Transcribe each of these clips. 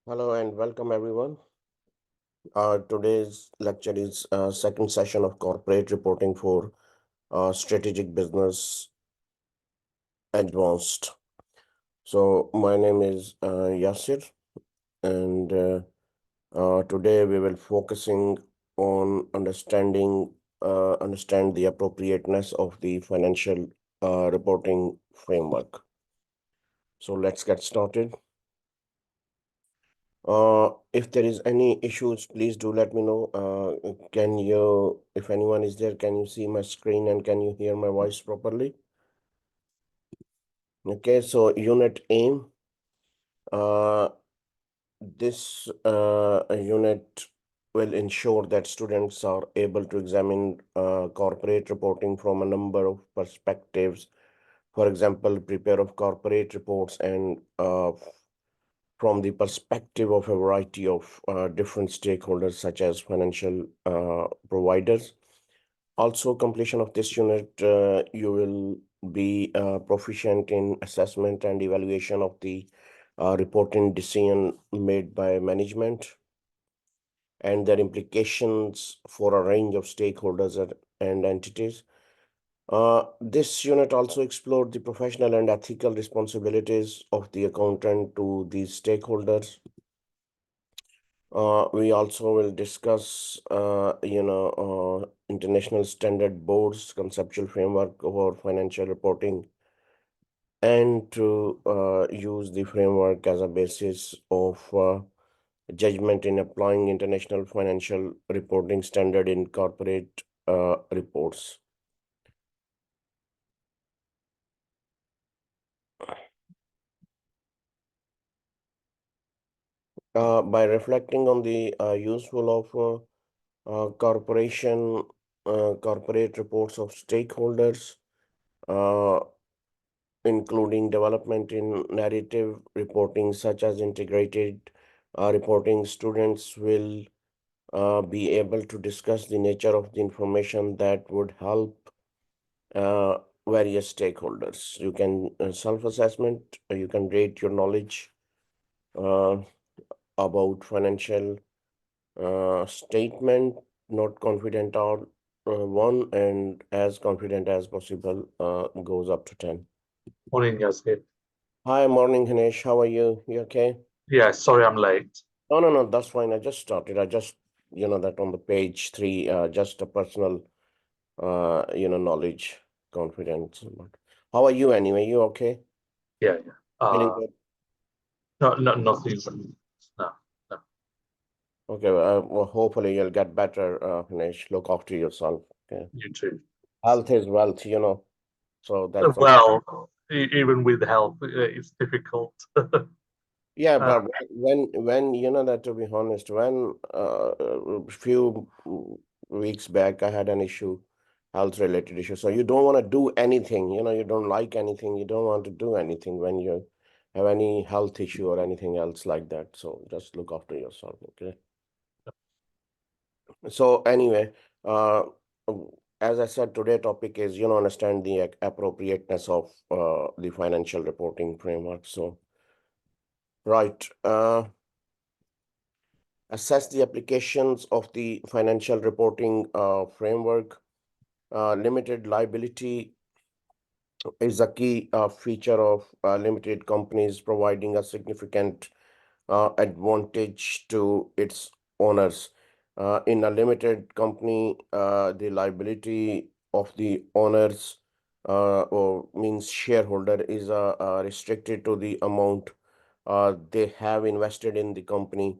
Hello and welcome everyone. Today's lecture is second session of corporate reporting for strategic business advanced. So my name is Yasir, and today we will focusing on understand the appropriateness of the financial reporting framework. So let's get started. If there is any issues, please do let me know. If anyone is there, can you see my screen and can you hear my voice properly? Okay, so unit aim. This unit will ensure that students are able to examine corporate reporting from a number of perspectives. For example, prepare of corporate reports and from the perspective of a variety of different stakeholders, such as financial providers. Also, completion of this unit, you will be proficient in assessment and evaluation of the reporting decision made by management and their implications for a range of stakeholders and entities. This unit also explored the professional and ethical responsibilities of the accountant to these stakeholders. We also will discuss, international standard boards, conceptual framework for financial reporting, and to use the framework as a basis of judgment in applying international financial reporting standard in corporate reports. By reflecting on the useful of corporate reports of stakeholders, uh, including development in narrative reporting, such as integrated reporting, students will be able to discuss the nature of the information that would help uh, various stakeholders. You can self-assessment, you can rate your knowledge uh, about financial statement, not confident or one, and as confident as possible goes up to 10. Morning, Yasir. Hi, morning, Ganesh. How are you? You okay? Yeah, sorry I'm late. No, that's fine. I just started. I just, that on the page 3, just a personal, knowledge, confidence. How are you anyway? You okay? Yeah, yeah. Feeling good? No, nothing. No, no. Okay, well, hopefully you'll get better, Ganesh. Look after yourself. Okay. You too. Health is wealth. So that's something. Well, even with help, it's difficult. Yeah, Uh, but when that, to be honest, when a few weeks back I had an issue, health related issue. So you don't want to do anything, you don't like anything, you don't want to do anything when you have any health issue or anything else like that. So just look after yourself, okay? So anyway, uh, as I said, today topic is, understand the appropriateness of the financial reporting framework. So, right. Assess the applications of the financial reporting framework. Limited liability is a key feature of limited companies, providing a significant advantage to its owners. In a limited company, the liability of the owners or means shareholder is restricted to the amount they have invested in the company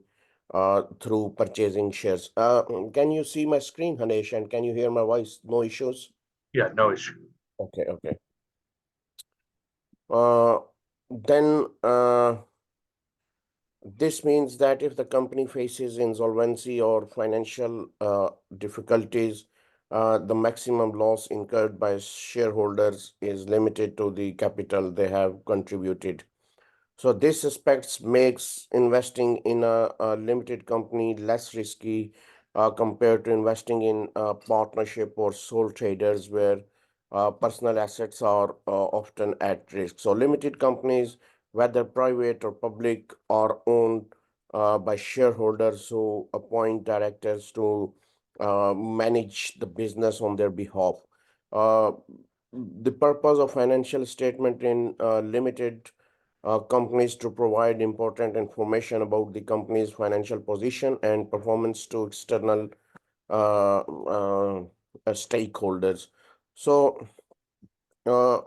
through purchasing shares. Can you see my screen, Hanesh, and can you hear my voice? No issues? yeah, no issue. Okay. Uh, then this means that if the company faces insolvency or financial difficulties, the maximum loss incurred by shareholders is limited to the capital they have contributed. So this aspects makes investing in a limited company less risky compared to investing in a partnership or sole traders where personal assets are often at risk. So limited companies, whether private or public, are owned by shareholders who appoint directors to manage the business on their behalf. Uh, the purpose of financial statement in limited companies to provide important information about the company's financial position and performance to external stakeholders. So, uh,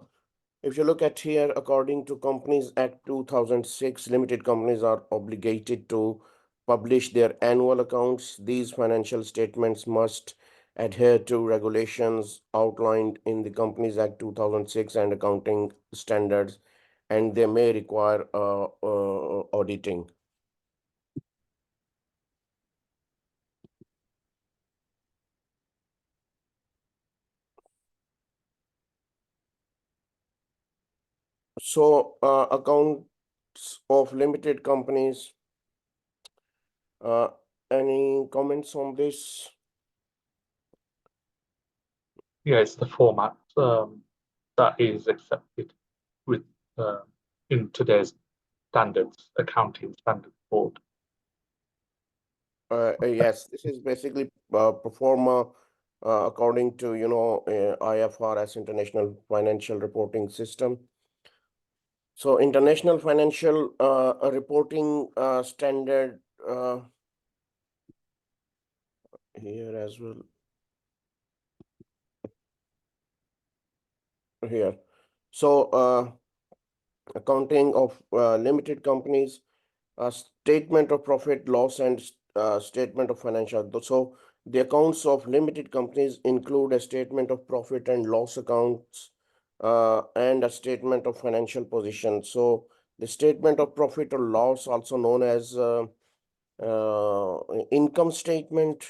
if you look at here, according to Companies Act 2006, limited companies are obligated to publish their annual accounts. These financial statements must adhere to regulations outlined in the Companies Act 2006 and accounting standards, and they may require auditing. So, accounts of limited companies. Uh, any comments on this? Yes, the format that is accepted with in today's standards, accounting standards board. Yes, this is basically pro forma according to IFRS, International Financial Reporting System. So International Financial Reporting Standard here as well. Here. So accounting of limited companies, statement of profit, loss, and statement of financial. So the accounts of limited companies include a statement of profit and loss accounts and a statement of financial position. So the statement of profit or loss, also known as income statement,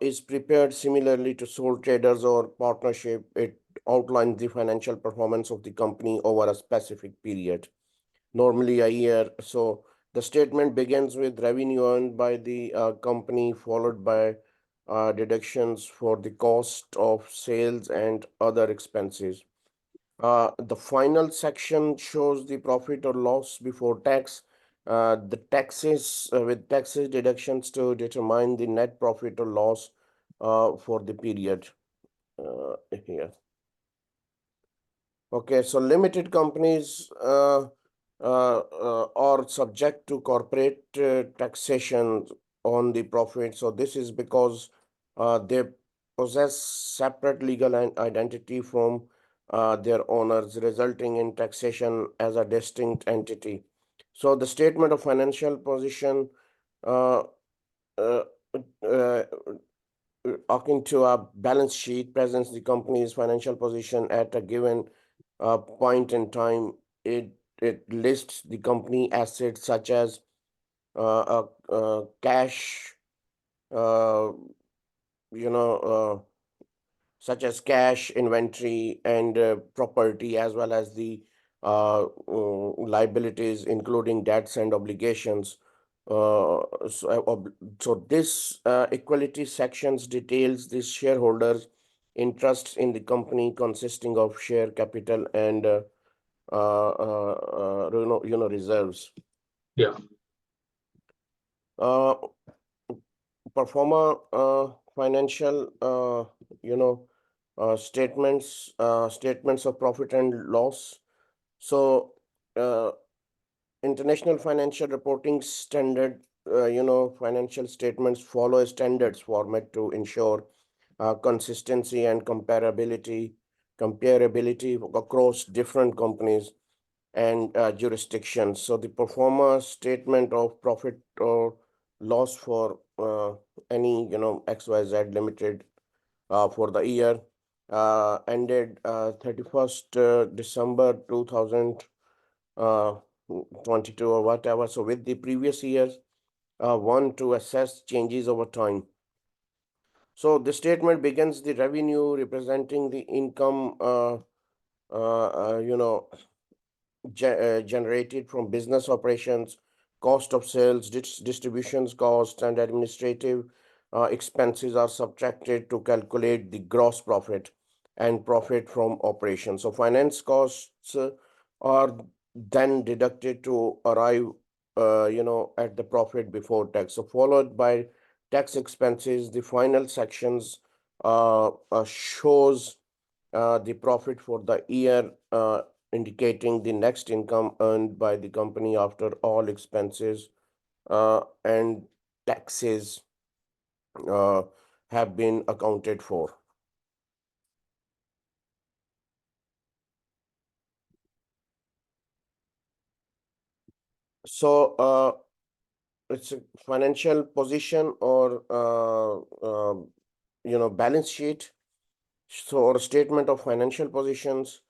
is prepared similarly to sole traders or partnership. It outlines the financial performance of the company over a specific period, normally a year. So the statement begins with revenue earned by the company, followed by deductions for the cost of sales and other expenses. The final section shows the profit or loss before tax. The taxes with taxes deductions to determine the net profit or loss for the period here. Okay, so limited companies are subject to corporate taxation on the profit. So this is because they possess separate legal identity from their owners, resulting in taxation as a distinct entity. So the statement of financial position uh, uh, uh, akin to a balance sheet presents the company's financial position at a given point in time. It lists the company assets such as cash, uh, you know, such as cash, inventory, and property, as well as the liabilities, including debts and obligations. So this equality sections details the shareholders' interests in the company, consisting of share capital and reserves. Yeah. Uh, Performer financial, statements of profit and loss. So, International Financial Reporting Standard, financial statements follow a standards format to ensure consistency and comparability across different companies and jurisdictions. So the performer statement of profit or loss for any XYZ Limited for the year ended 31st December 2022 or whatever. So with the previous years, one to assess changes over time. So the statement begins the revenue representing the income, uh, you know, generated from business operations, cost of sales, distributions costs, and administrative expenses are subtracted to calculate the gross profit and profit from operations. So finance costs are then deducted to arrive at the profit before tax. So followed by tax expenses, the final sections shows the profit for the year, indicating the next income earned by the company after all expenses and taxes uh, have been accounted for. So it's a financial position or balance sheet, so or statement of financial positions.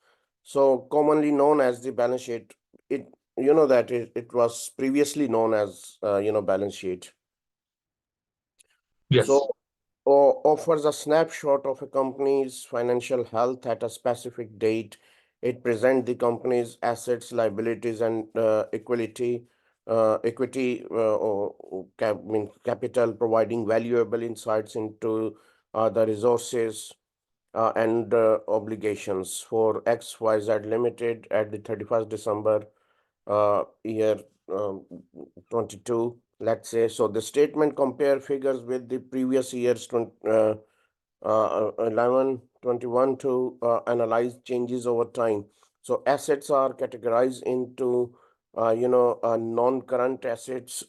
So commonly known as the balance sheet. It that it was previously known as balance sheet. Yes. So offers a snapshot of a company's financial health at a specific date. It presents the company's assets, liabilities, and equity or capital, providing valuable insights into the resources and obligations for XYZ Limited at the 31st December year um, 22, let's say. So the statement compare figures with the previous year's 11, 21 to analyze changes over time. So assets are categorized into, non-current assets,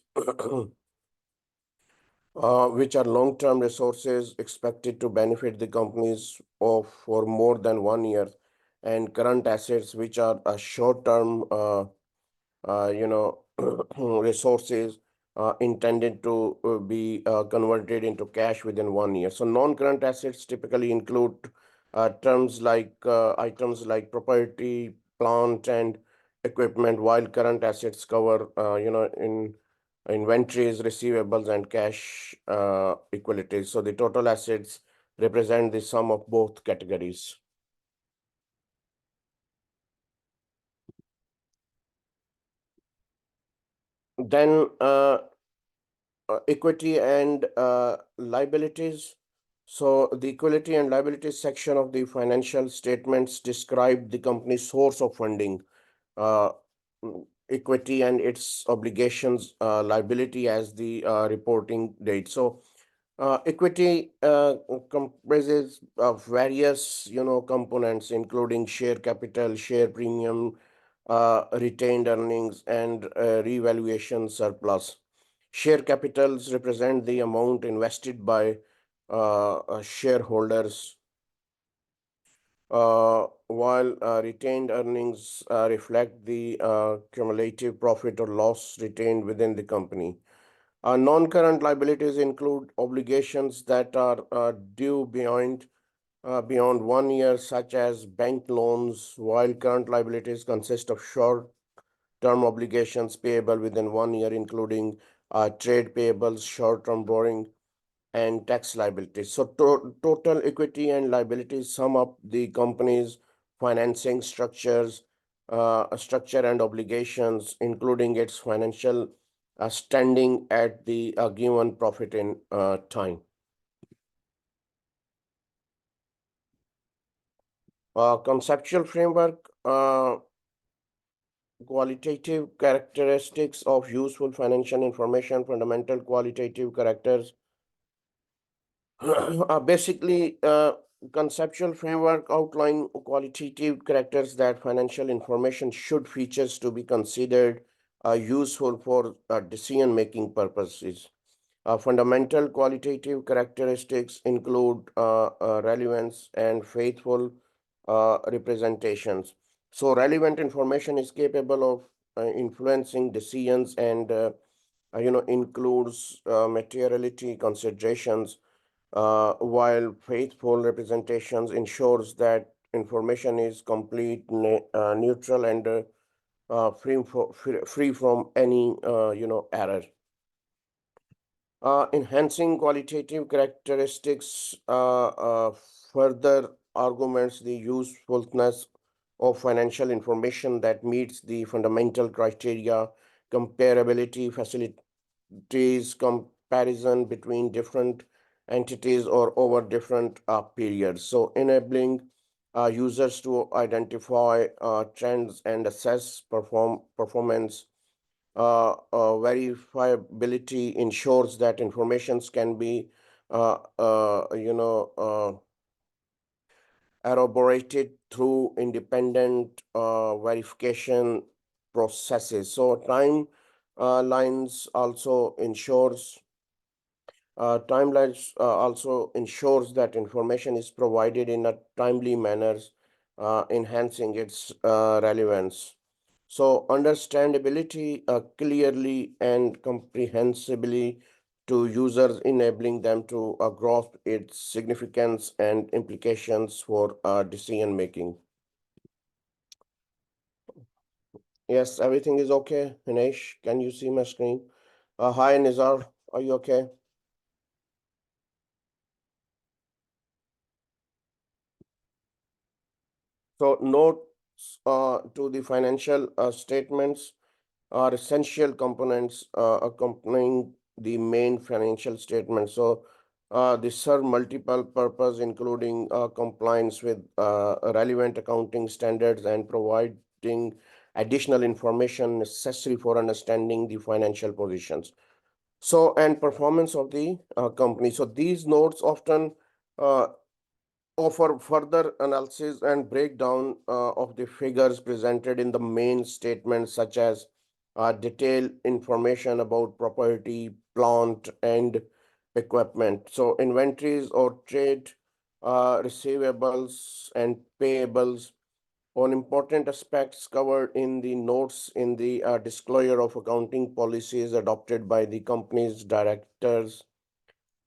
which are long-term resources expected to benefit the companies of for more than 1 year, and current assets, which are a short-term resources intended to be converted into cash within 1 year. So non-current assets typically include items like property, plant, and equipment, while current assets cover, in inventories, receivables, and cash equalities. So the total assets represent the sum of both categories. Then equity and liabilities. So the equity and liabilities section of the financial statements describe the company's source of funding, uh, equity and its obligations, liability as the reporting date. So equity comprises of various, components, including share capital, share premium, retained earnings, and revaluation surplus. Share capitals represent the amount invested by shareholders, while retained earnings reflect the cumulative profit or loss retained within the company. Non-current liabilities include obligations that are due beyond 1 year, such as bank loans, while current liabilities consist of short-term obligations payable within 1 year, including trade payables, short-term borrowing, and tax liabilities. So total equity and liabilities sum up the company's financing structure and obligations, including its financial standing at the given profit in time. Conceptual framework, qualitative characteristics of useful financial information, fundamental qualitative characters. Basically, conceptual framework outline qualitative characters that financial information should features to be considered useful for decision-making purposes. Fundamental qualitative characteristics include relevance and faithful representations. So relevant information is capable of influencing decisions and includes materiality considerations, while faithful representations ensures that information is complete, neutral, and free from any error. Enhancing qualitative characteristics further arguments the usefulness of financial information that meets the fundamental criteria: comparability, facilities comparison between different entities or over different periods. So enabling users to identify trends and assess performance verifiability ensures that informations can be, elaborated through independent verification processes. So lines also ensures timelines also ensures that information is provided in a timely manner, enhancing its relevance. So understandability clearly and comprehensibly to users, enabling them to grasp its significance and implications for decision making. Yes, everything is okay. Hinesh, can you see my screen? Hi, Nizar, are you okay? So notes to the financial statements are essential components accompanying the main financial statement. So they serve multiple purpose, including compliance with relevant accounting standards and providing additional information necessary for understanding the financial positions. So and performance of the company. So these notes often uh, offer further analysis and breakdown of the figures presented in the main statement, such as detailed information about property, plant, and equipment. So inventories or trade receivables and payables on important aspects covered in the notes in the disclosure of accounting policies adopted by the company's directors.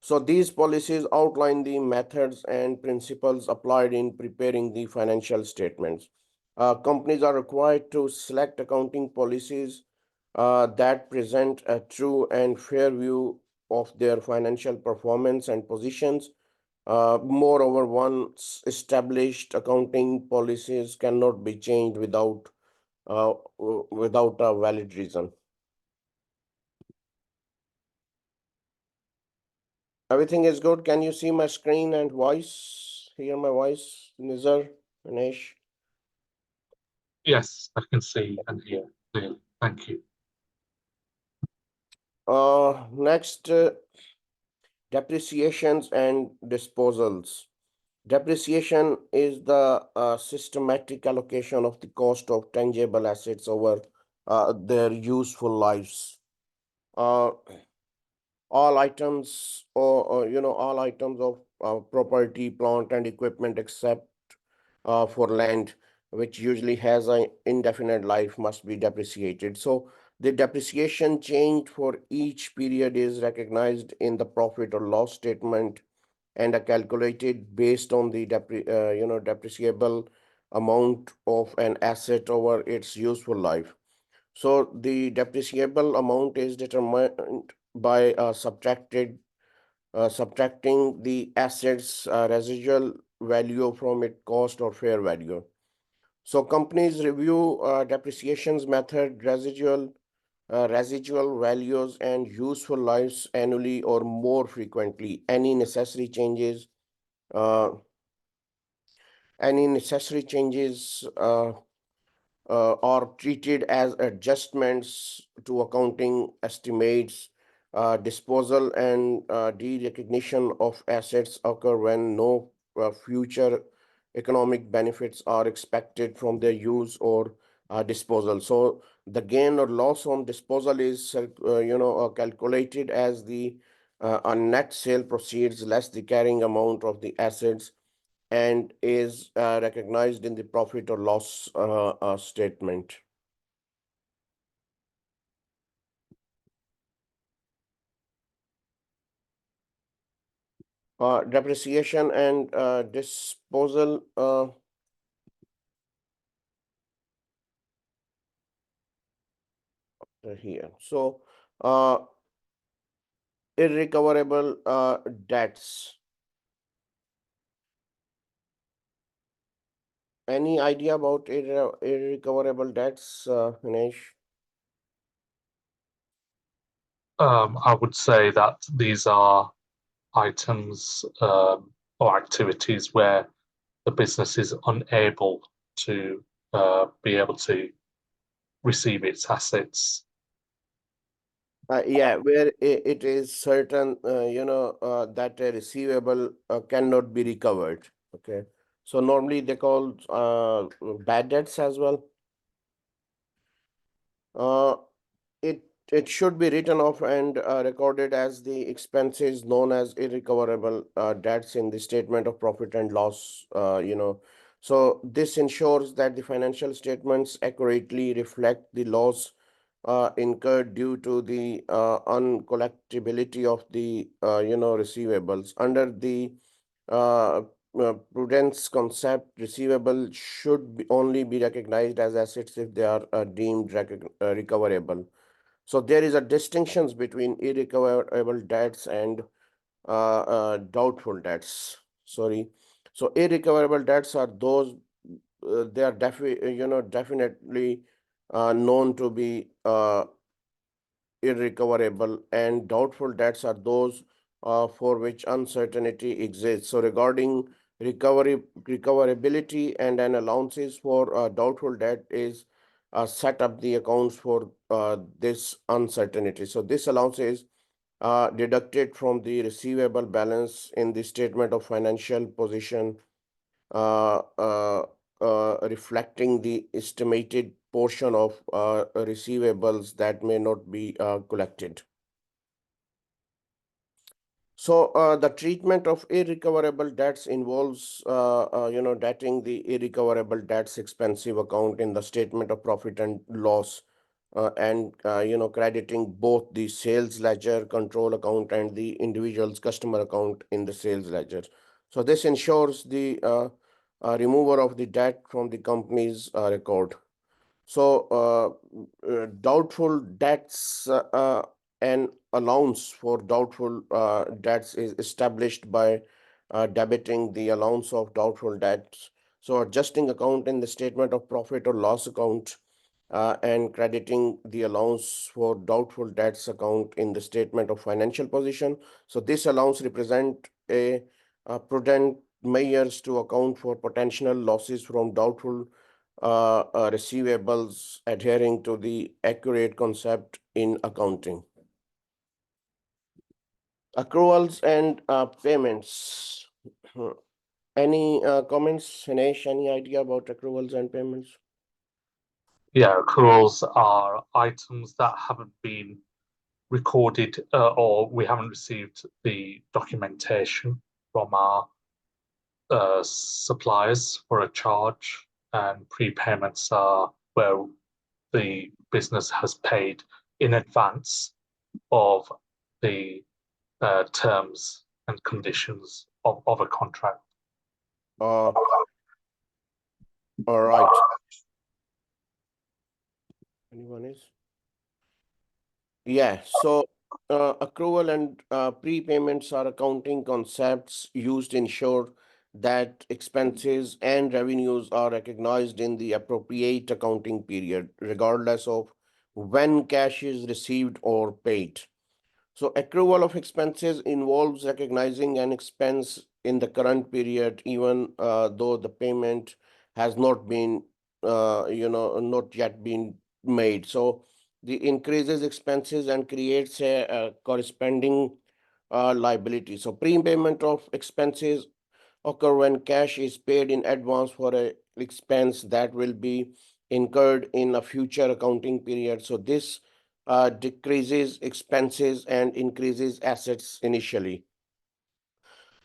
So these policies outline the methods and principles applied in preparing the financial statements. Companies are required to select accounting policies that present a true and fair view of their financial performance and positions. Moreover, once established accounting policies cannot be changed without a valid reason. Everything is good. Can you see my screen and voice? Hear my voice, Nizar, Ganesh? Yes, I can see and hear clearly. Thank you. Next, depreciations and disposals. Depreciation is the systematic allocation of the cost of tangible assets over their useful lives. Uh, all items all items of property, plant, and equipment except for land, which usually has an indefinite life, must be depreciated. So the depreciation change for each period is recognized in the profit or loss statement and are calculated based on the depreciable amount of an asset over its useful life. So the depreciable amount is determined by subtracting the asset's residual value from its cost or fair value. So companies review depreciations method, residual values, and useful lives annually or more frequently. Uh, any necessary changes are treated as adjustments to accounting estimates. Disposal and de-recognition of assets occur when no future economic benefits are expected from their use or disposal. So the gain or loss on disposal is calculated as the on net sale proceeds less the carrying amount of the assets and is recognized in the profit or loss statement. Depreciation and disposal here. So, uh, irrecoverable debts. Any idea about irrecoverable debts, Hinesh? I would say that these are items or activities where the business is unable to be able to receive its assets Yeah, where it is certain, that a receivable cannot be recovered. Okay. So normally they call bad debts as well. Uh, it it should be written off and recorded as the expenses known as irrecoverable debts in the statement of profit and loss. So this ensures that the financial statements accurately reflect the loss incurred due to the uncollectibility of the receivables under the uh, prudence concept. Receivable should only be recognized as assets if they are deemed recoverable. So there is a distinctions between irrecoverable debts and doubtful debts. Sorry. So irrecoverable debts are those they are definitely known to be irrecoverable, and doubtful debts are those for which uncertainty exists. So regarding recoverability and an allowances for doubtful debt is set up the accounts for this uncertainty. So this allowance is deducted from the receivable balance in the statement of financial position, uh, uh, reflecting the estimated portion of receivables that may not be collected. So the treatment of irrecoverable debts involves, debting the irrecoverable debts expensive account in the statement of profit and loss, and crediting both the sales ledger control account and the individual's customer account in the sales ledger. So this ensures the removal of the debt from the company's record. So, doubtful debts, an allowance for doubtful debts is established by debiting the allowance of doubtful debts. So, adjusting account in the statement of profit or loss account, and crediting the allowance for doubtful debts account in the statement of financial position. So, this allowance represent a prudent measures to account for potential losses from doubtful receivables, adhering to the accurate concept in accounting. Accruals and payments. Any comments, Hinesh? Any idea about accruals and payments? Yeah, accruals are items that haven't been recorded or we haven't received the documentation from our suppliers for a charge, and prepayments are where the business has paid in advance of the terms and conditions of a contract. Uh, all right. Anyone is? Yeah, so accrual and prepayments are accounting concepts used to ensure that expenses and revenues are recognized in the appropriate accounting period, regardless of when cash is received or paid. So accrual of expenses involves recognizing an expense in the current period, even though the payment has not been, not yet been made. So the increases expenses and creates a corresponding liability. So prepayment of expenses occur when cash is paid in advance for a expense that will be incurred in a future accounting period. So this decreases expenses and increases assets initially,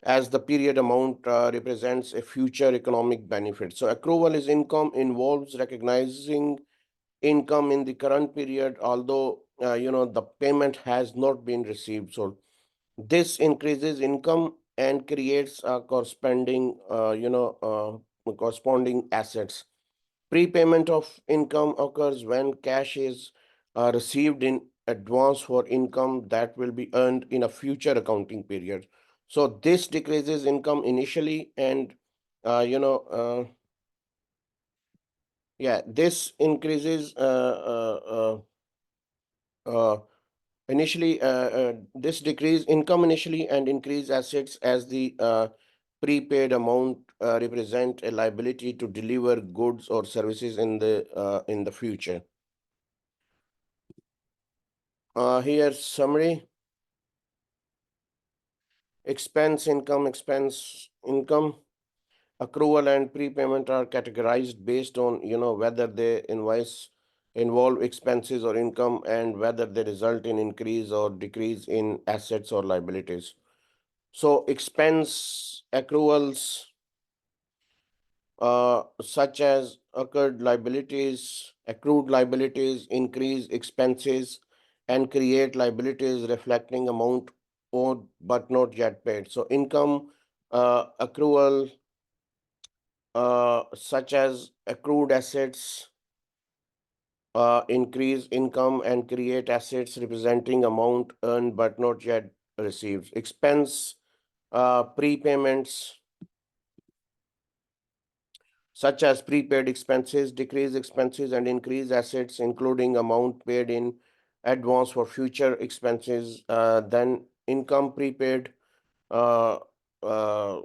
as the period amount represents a future economic benefit. So accrual is income involves recognizing income in the current period, although the payment has not been received. So this increases income and creates a corresponding assets. Prepayment of income occurs when cash is received in advance for income that will be earned in a future accounting period. So this decreases income initially, and uh, you know, uh, this increases initially. This decrease income initially and increase assets as the prepaid amount represent a liability to deliver goods or services in the future. Here summary: expense income. Accrual and prepayment are categorized based on whether they involve expenses or income, and whether they result in increase or decrease in assets or liabilities. So expense accruals, such as accrued liabilities increase expenses and create liabilities reflecting amount owed but not yet paid. So income accrual, such as accrued assets, increase income and create assets representing amount earned but not yet received. Expense prepayments, such as prepaid expenses, decrease expenses and increase assets, including amount paid in advance for future expenses. Then income prepaid, uh, uh,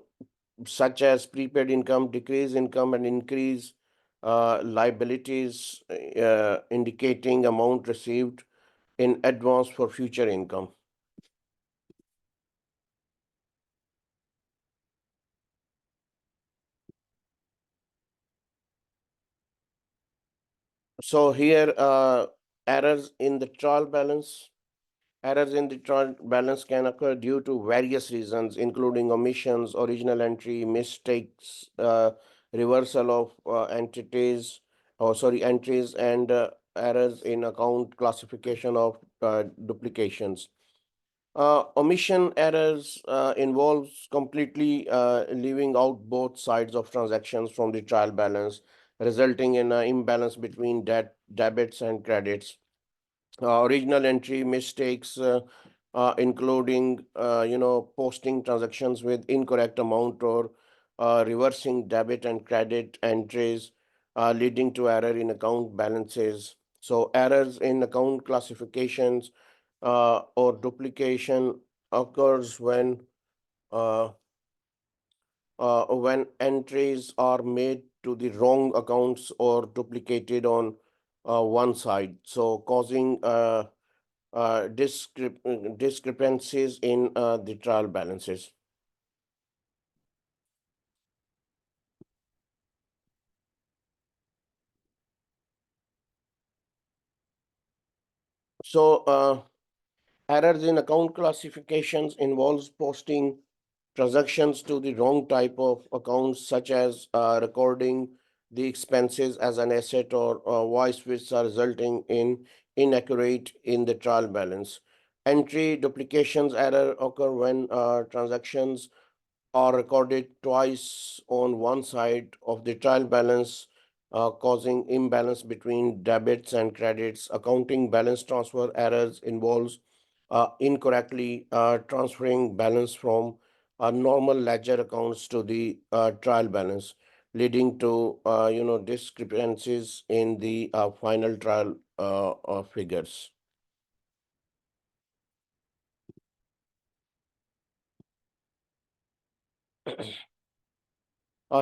such as prepaid income, decrease income and increase liabilities, indicating amount received in advance for future income. So here, errors in the trial balance. Errors in the trial balance can occur due to various reasons, including omissions, original entry, mistakes, reversal of entries, and errors in account classification of duplications. Omission errors involves completely leaving out both sides of transactions from the trial balance, resulting in an imbalance between debits and credits. Original entry mistakes, including posting transactions with incorrect amount, or reversing debit and credit entries, leading to error in account balances. So errors in account classifications or duplication occurs uh, when entries are made to the wrong accounts or duplicated on one side, so causing discrepancies in the trial balances. So errors in account classifications involves posting transactions to the wrong type of accounts, such as recording the expenses as an asset, or vice versa, resulting in inaccurate in the trial balance. Entry duplications error occur when transactions are recorded twice on one side of the trial balance, causing imbalance between debits and credits. Accounting balance transfer errors involves incorrectly transferring balance from normal ledger accounts to the trial balance, leading to discrepancies in the final trial figures.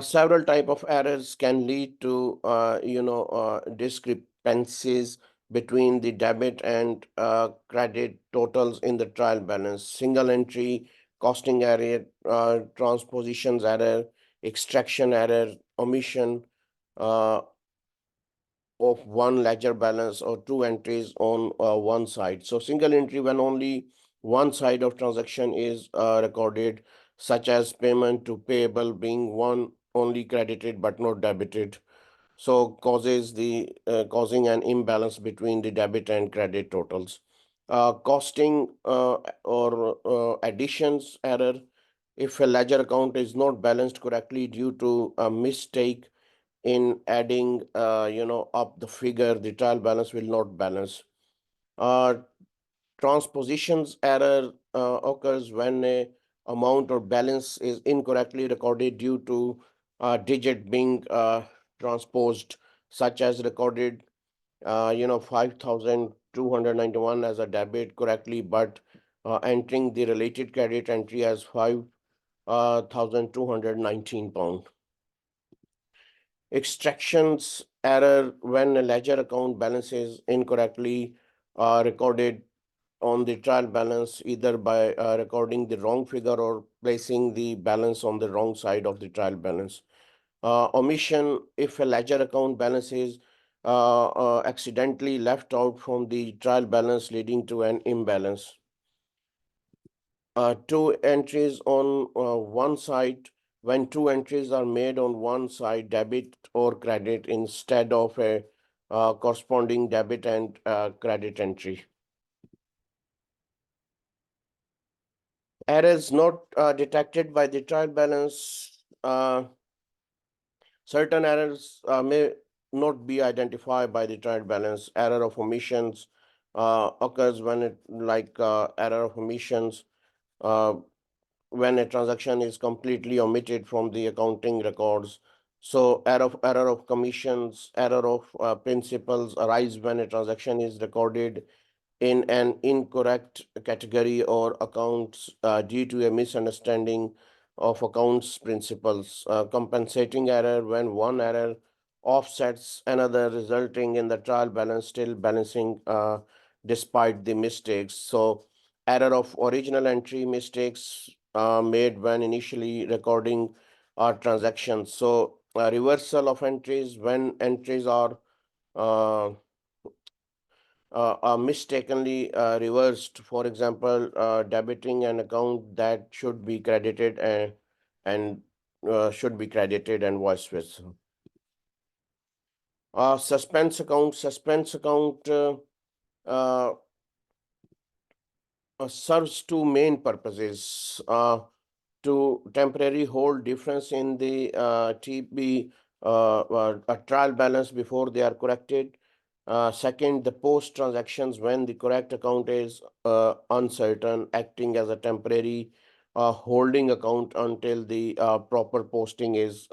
Several type of errors can lead to discrepancies between the debit and credit totals in the trial balance. Single entry costing error, transpositions error, extraction error, omission uh, of one ledger balance, or two entries on one side. So single entry when only one side of transaction is recorded, such as payment to payable being one only credited but not debited. So causing an imbalance between the debit and credit totals. Costing or additions error. If a ledger account is not balanced correctly due to a mistake in adding up the figure, the trial balance will not balance. uh, Transpositions error occurs when a amount or balance is incorrectly recorded due to a digit being transposed, such as recorded 5,291 as a debit correctly, but entering the related credit entry as 5,219 pound. Extractions error when a ledger account balance is incorrectly recorded on the trial balance either by recording the wrong figure or placing the balance on the wrong side of the trial balance. Omission if a ledger account balance is accidentally left out from the trial balance, leading to an imbalance. Two entries on one side, when two entries are made on one side, debit or credit, instead of a corresponding debit and credit entry. Errors not detected by the trial balance. Certain errors may not be identified by the trial balance. Error of omissions occurs when error of omissions uh, when a transaction is completely omitted from the accounting records. So error of commissions, error of principals arise when a transaction is recorded in an incorrect category or accounts due to a misunderstanding of accounts principles. Compensating error when one error offsets another, resulting in the trial balance still balancing despite the mistakes. So error of original entry, mistakes made when initially recording transactions. So reversal of entries when entries uh, are mistakenly reversed. For example, debiting an account that should be credited and should be credited and vice versa. Suspense account uh, serves two main purposes. To temporarily hold difference in the TB a trial balance before they are corrected. Second, the post transactions when the correct account is uncertain, acting as a temporary holding account until the proper posting is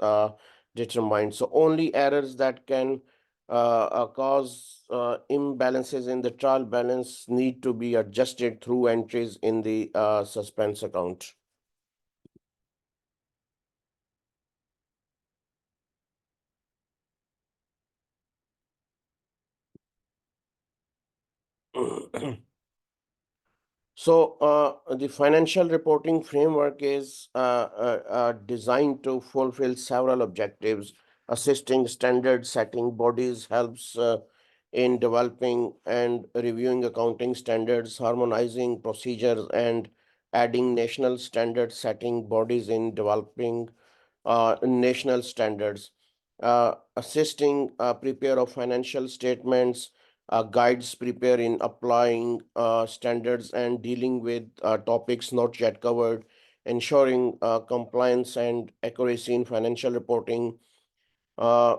determined. So only errors that can cause imbalances in the trial balance need to be adjusted through entries in the suspense account. So, the financial reporting framework is designed to fulfill several objectives. Assisting standard setting bodies helps in developing and reviewing accounting standards, harmonizing procedures, and adding national standard setting bodies in developing national standards. Assisting prepare of financial statements, guides prepare in applying standards and dealing with topics not yet covered, ensuring compliance and accuracy in financial reporting. Uh,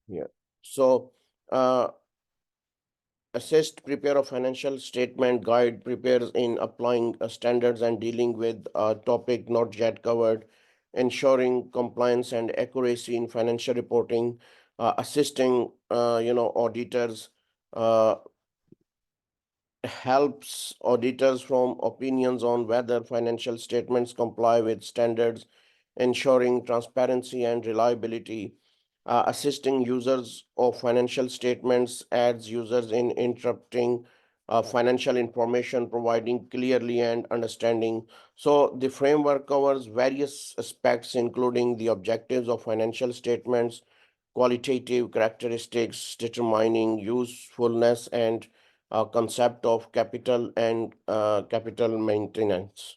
yeah. So, uh, assist prepare a financial statement, guide prepares in applying standards and dealing with a topic not yet covered, ensuring compliance and accuracy in financial reporting, assisting auditors, uh, helps auditors from opinions on whether financial statements comply with standards, ensuring transparency and reliability, assisting users of financial statements, adds users in interpreting financial information, providing clearly and understanding. So the framework covers various aspects, including the objectives of financial statements, qualitative characteristics, determining usefulness, and concept of capital and capital maintenance.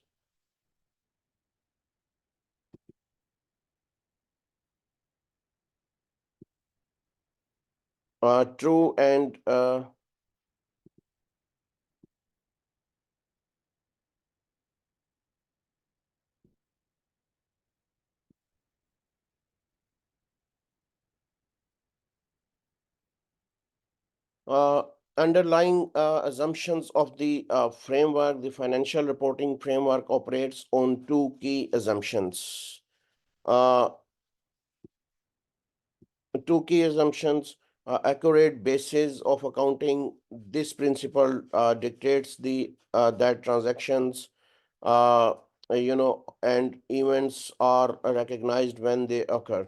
True and uh, underlying assumptions of the framework, the financial reporting framework operates on two key assumptions. Uh, Two key assumptions, accurate basis of accounting. This principle dictates the that transactions uh, and events are recognized when they occur.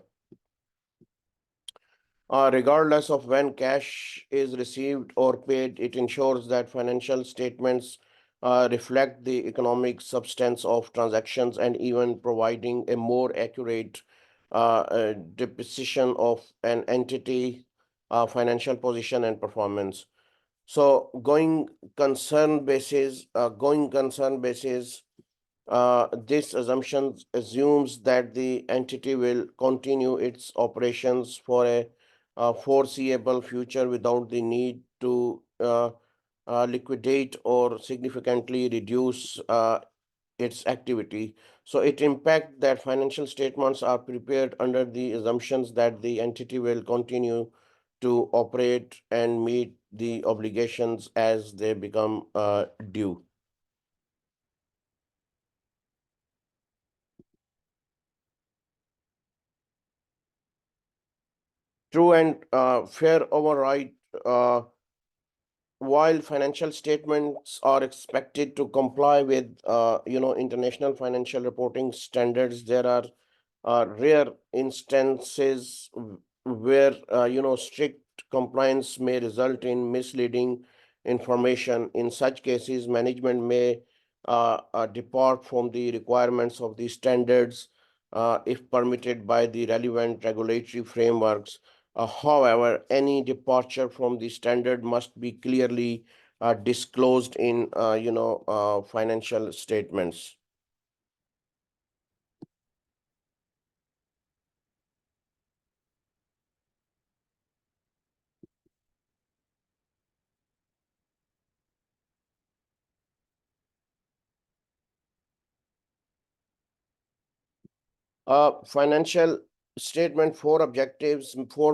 Regardless of when cash is received or paid, it ensures that financial statements reflect the economic substance of transactions and even providing a more accurate depiction of an entity, financial position and performance. So going concern basis, this assumption assumes that the entity will continue its operations for a foreseeable future without the need to liquidate or significantly reduce its activity. So it impacts that financial statements are prepared under the assumptions that the entity will continue to operate and meet the obligations as they become due. True and fair override. While financial statements are expected to comply with international financial reporting standards, there are rare instances where strict compliance may result in misleading information. In such cases, management may depart from the requirements of the standards if permitted by the relevant regulatory frameworks. However, any departure from the standard must be clearly disclosed in financial statements. Financial statement, four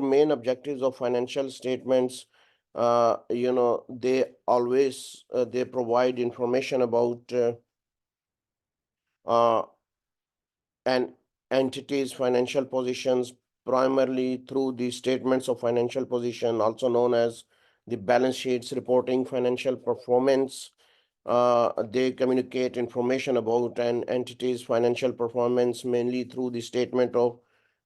main objectives of financial statements. They always they provide information about uh, an entity's financial positions primarily through the statements of financial position, also known as the balance sheets reporting financial performance. They communicate information about an entity's financial performance mainly through the statement of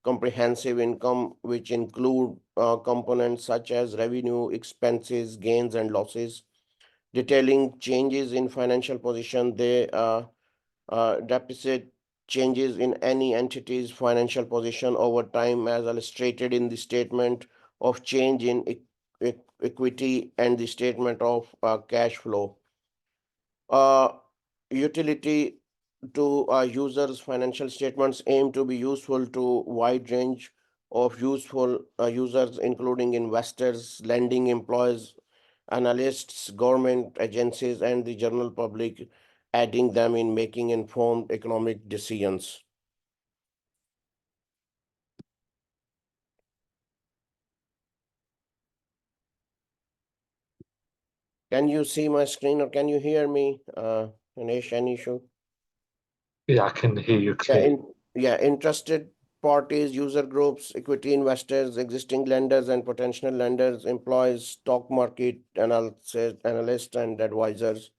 comprehensive income, which include components such as revenue, expenses, gains, and losses. Detailing changes in financial position, they depict changes in any entity's financial position over time, as illustrated in the statement of change in equity and the statement of cash flow. Uh, Utility to users, financial statements aim to be useful to wide range of useful users, including investors, lending employees, analysts, government agencies, and the general public, aiding them in making informed economic decisions. Can you see my screen or can you hear me, Ganesh? Any issue? Yeah, I can hear you Yeah, clearly. interested parties, user groups, equity investors, existing lenders and potential lenders, employees, stock market analysts and advisors,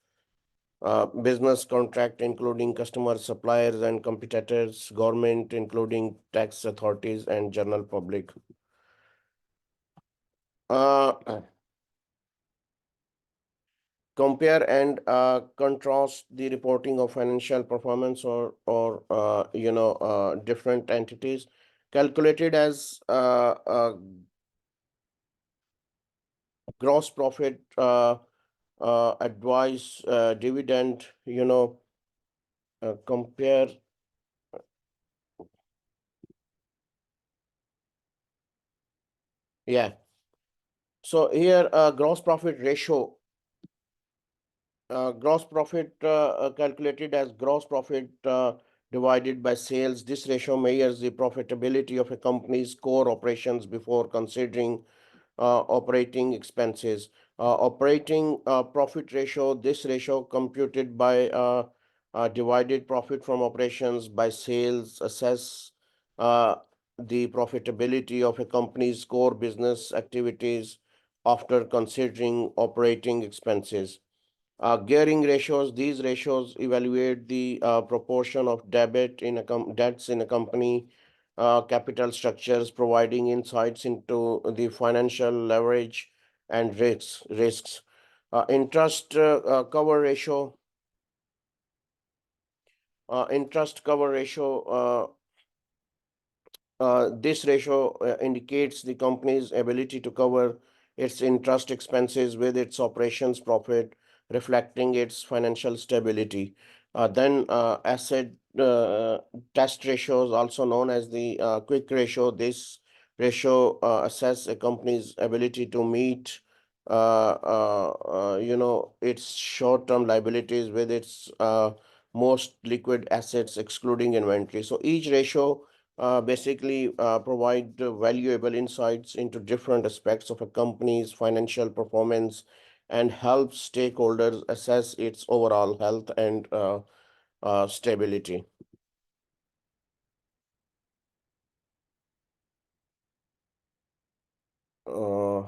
business contract, including customers, suppliers and competitors, government, including tax authorities and general public. Uh, Compare and contrast the reporting of financial performance or different entities calculated as gross profit, advice, dividend, compare. Yeah. So here, gross profit calculated as gross profit divided by sales. This ratio measures the profitability of a company's core operations before considering operating expenses. Operating profit ratio, this ratio computed by divided profit from operations by sales, assess uh, the profitability of a company's core business activities after considering operating expenses. Gearing ratios, these ratios evaluate the proportion of debts in a company capital structures, providing insights into the financial leverage and risks. Interest cover ratio. Interest cover ratio this ratio indicates the company's ability to cover its interest expenses with its operations profit, reflecting its financial stability. Then asset test ratios, also known as the quick ratio. This ratio assess a company's ability to meet, its short-term liabilities with its most liquid assets, excluding inventory. So each ratio basically provide valuable insights into different aspects of a company's financial performance and help stakeholders assess its overall health and stability. Uh,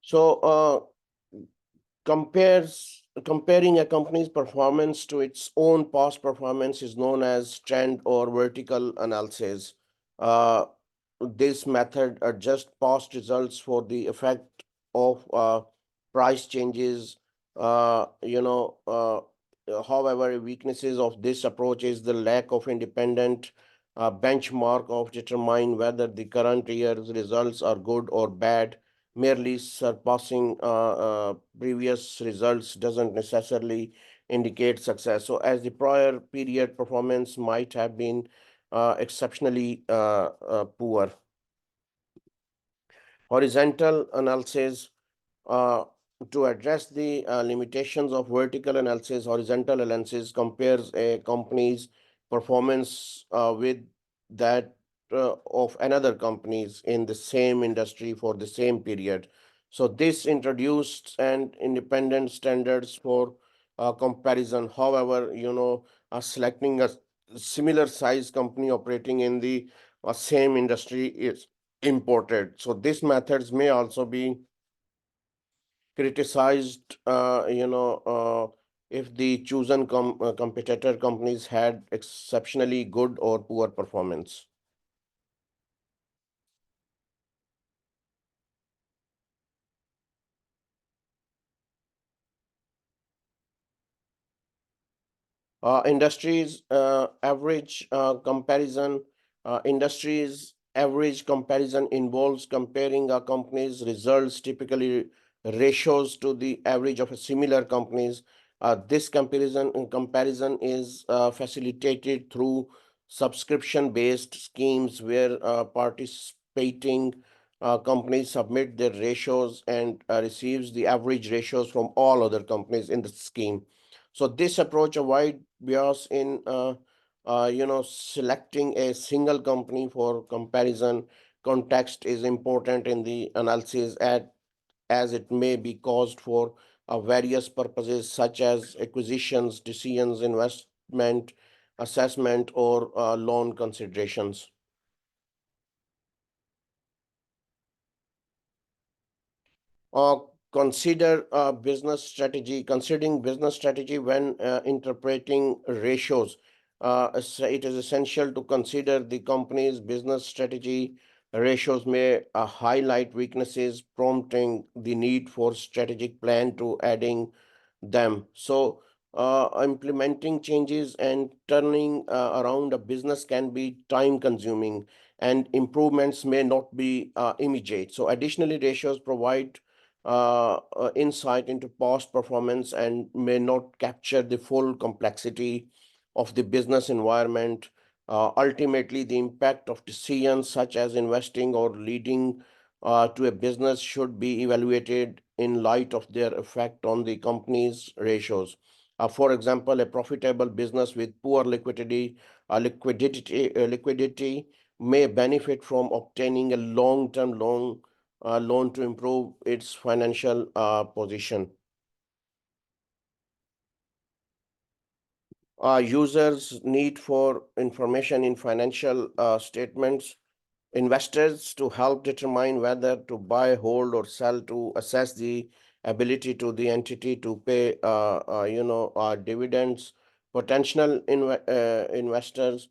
so comparing a company's performance to its own past performance is known as trend or vertical analysis. Uh, this method adjusts past results for the effect of price changes. However, weaknesses of this approach is the lack of independent benchmark of determine whether the current year's results are good or bad. Merely surpassing previous results doesn't necessarily indicate success. So, as the prior period performance might have been exceptionally poor. Horizontal analysis uh, to address the limitations of vertical analysis, horizontal analysis compares a company's performance with that of another companies in the same industry for the same period. So this introduced an independent standards for comparison. However, selecting a similar size company operating in the same industry is imported. So these methods may also be criticized, if the chosen competitor companies had exceptionally good or poor performance. Industries average comparison. Industries average comparison involves comparing a company's results, typically ratios to the average of a similar companies. This comparison is facilitated through subscription-based schemes where participating companies submit their ratios and receives the average ratios from all other companies in the scheme. So this approach avoid bias in selecting a single company for comparison. Context is important in the analysis as it may be caused for various purposes such as acquisitions, decisions, investment, assessment, or loan considerations. uh, consider business strategy. Considering business strategy when interpreting ratios, it is essential to consider the company's business strategy. Ratios may highlight weaknesses, prompting the need for strategic plan to adding them. So, implementing changes and turning around a business can be time consuming, and improvements may not be immediate. So, additionally, ratios provide insight into past performance and may not capture the full complexity of the business environment. Ultimately, the impact of decisions such as investing or leading to a business should be evaluated in light of their effect on the company's ratios. For example, a profitable business with poor liquidity may benefit from obtaining a long-term loan to improve its financial position. Users' need for information in financial statements, investors to help determine whether to buy, hold, or sell, to assess the ability to the entity to pay, dividends, potential investors,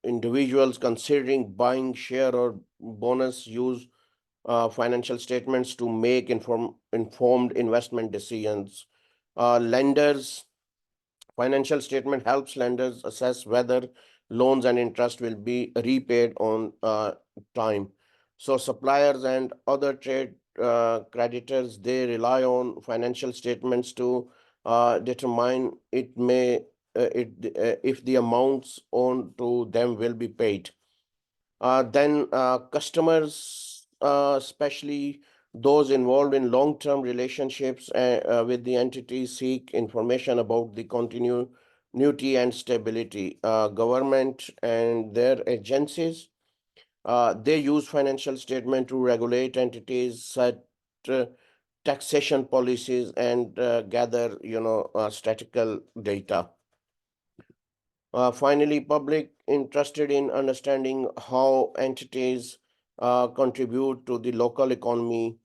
individuals considering buying share or bonus use financial statements to make informed investment decisions. Lenders, financial statement helps lenders assess whether loans and interest will be repaid on time. So suppliers and other trade creditors, they rely on financial statements to determine if the amounts owed to them will be paid. Then customers, especially those involved in long-term relationships with the entity, seek information about the continuity and stability. Government and their agencies, they use financial statement to regulate entities, set uh, taxation policies, and gather, statistical data. Finally, public interested in understanding how entities contribute to the local economy.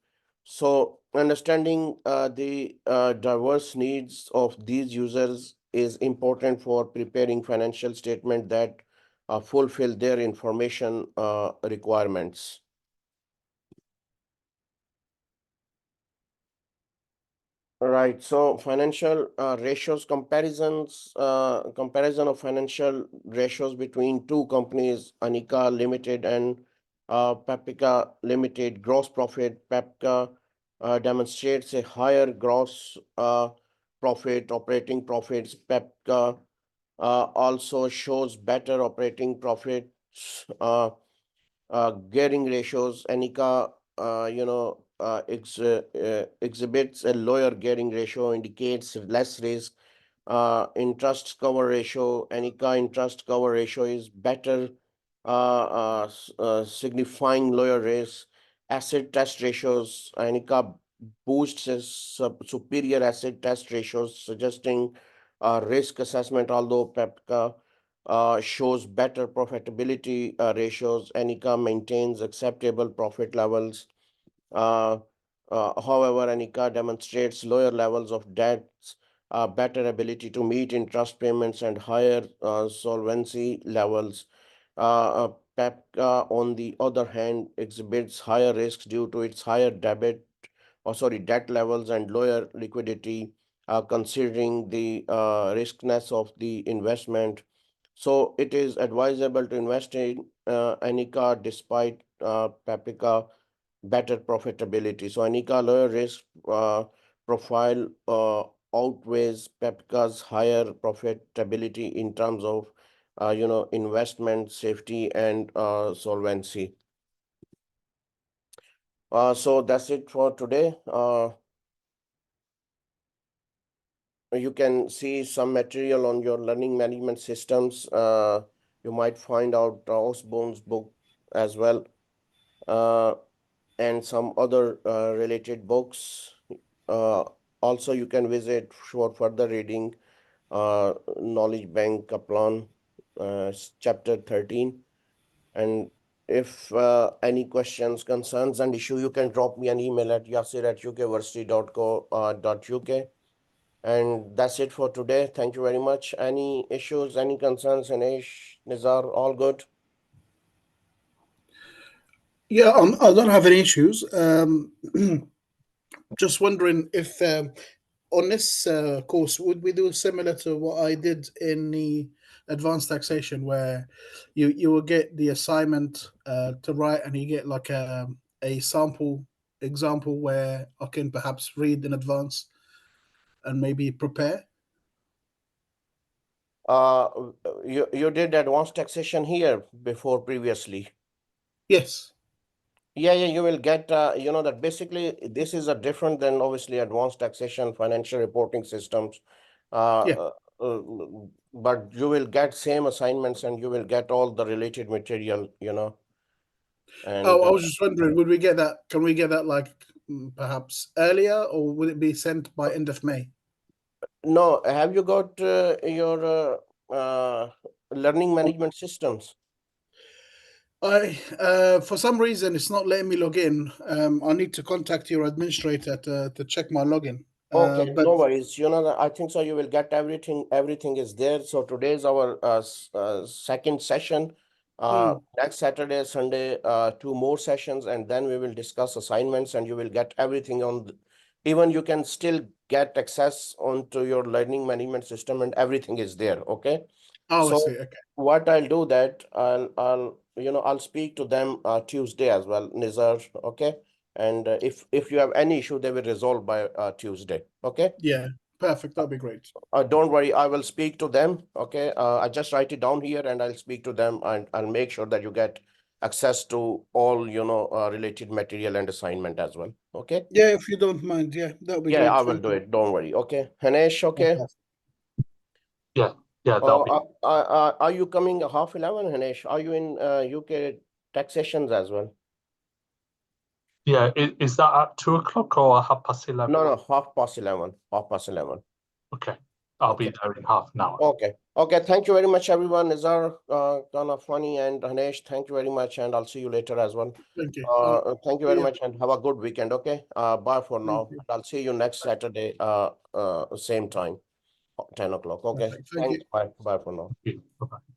So, understanding the diverse needs of these users is important for preparing financial statement that fulfill their information requirements. Right. So financial comparison of financial ratios between two companies, Anika Limited and Paprika Limited. Gross profit, Paprika demonstrates a higher gross profit, operating profits. Paprika also shows better operating profits. Gearing ratios, Anika, exhibits a lower gearing ratio, indicates less risk. Interest cover ratio, Anika interest cover ratio is better, signifying lower risk. Acid test ratios, Anika boosts a superior acid test ratios, suggesting risk assessment, although Pepka shows better profitability ratios. Anika maintains acceptable profit levels. Uh, However, Anika demonstrates lower levels of debts, better ability to meet interest payments, and higher solvency levels. Pepka, on the other hand, exhibits higher risks due to its higher debt levels and lower liquidity, considering the riskness of the investment. So it is advisable to invest in Anika despite Paprika better profitability. So Anika lower risk profile outweighs Paprika's higher profitability in terms of investment safety and solvency. So that's it for today. You can see some material on your learning management systems. You might find out Osborne's book as well, and some other related books. Uh, Also, you can visit for further reading Knowledge Bank Kaplan, chapter 13. And if any questions, concerns, and issue, you can drop me an email at yasir@ukversity.co.uk. And that's it for today. Thank you very much. Any issues, any concerns, Anish, Nizar, all good? Yeah, I don't have any issues. Just wondering if on this course would we do similar to what I did in the advanced taxation, where you will get the assignment to write, and you get like a sample example where I can perhaps read in advance and maybe prepare. Uh, you did advanced taxation here before previously. Yes. Yeah, you will get, that basically this is a different than obviously advanced taxation financial reporting systems. Uh, Yeah. uh, uh, but you will get same assignments and you will get all the related material, and Oh, I was just wondering, would we get that? Can we get that like perhaps earlier, or would it be sent by end of May? No, have you got your learning management systems? For some reason, it's not letting me log in. I need to contact your administrator to check my login. Okay, But no worries. You know, I think so. You will get everything. Everything is there. So today is our second session. Next Saturday, Sunday, 2 more sessions, and then we will discuss assignments, and you will get everything on. Even you can still get access onto your learning management system, and everything is there. Okay. I So see. Okay. what I'll do that I'll speak to them Tuesday as well, Nizar. Okay. And if you have any issue, they will resolve by Tuesday. Okay. Yeah. Perfect. That'd be great. Don't worry, I will speak to them. Okay. I just write it down here and I'll speak to them and I'll make sure that you get access to all, related material and assignment as well. Okay. Yeah, if you don't mind. Yeah, that'd be Yeah, great. I will Thank do you. it. Don't worry. Okay. Hanesh, okay. Fantastic. Yeah, that'll be. Are you coming 11:30, Hanesh? Are you in UK taxations as well? Yeah, is that at 2 o'clock or 11:30? No, 11:30. 11:30. Okay, I'll Okay. be there in half an hour. Okay. Okay. Thank you very much, everyone. Nizar, kind of funny, and Hanesh, thank you very much, and I'll see you later as well. Thank you. Thank you See very ya. much, and have a good weekend. Okay. Bye for Thank now. you. I'll see you next Saturday. Same time, 10 o'clock. Okay. Perfect. Thank you. Thanks. Bye. Bye for now. Bye-bye.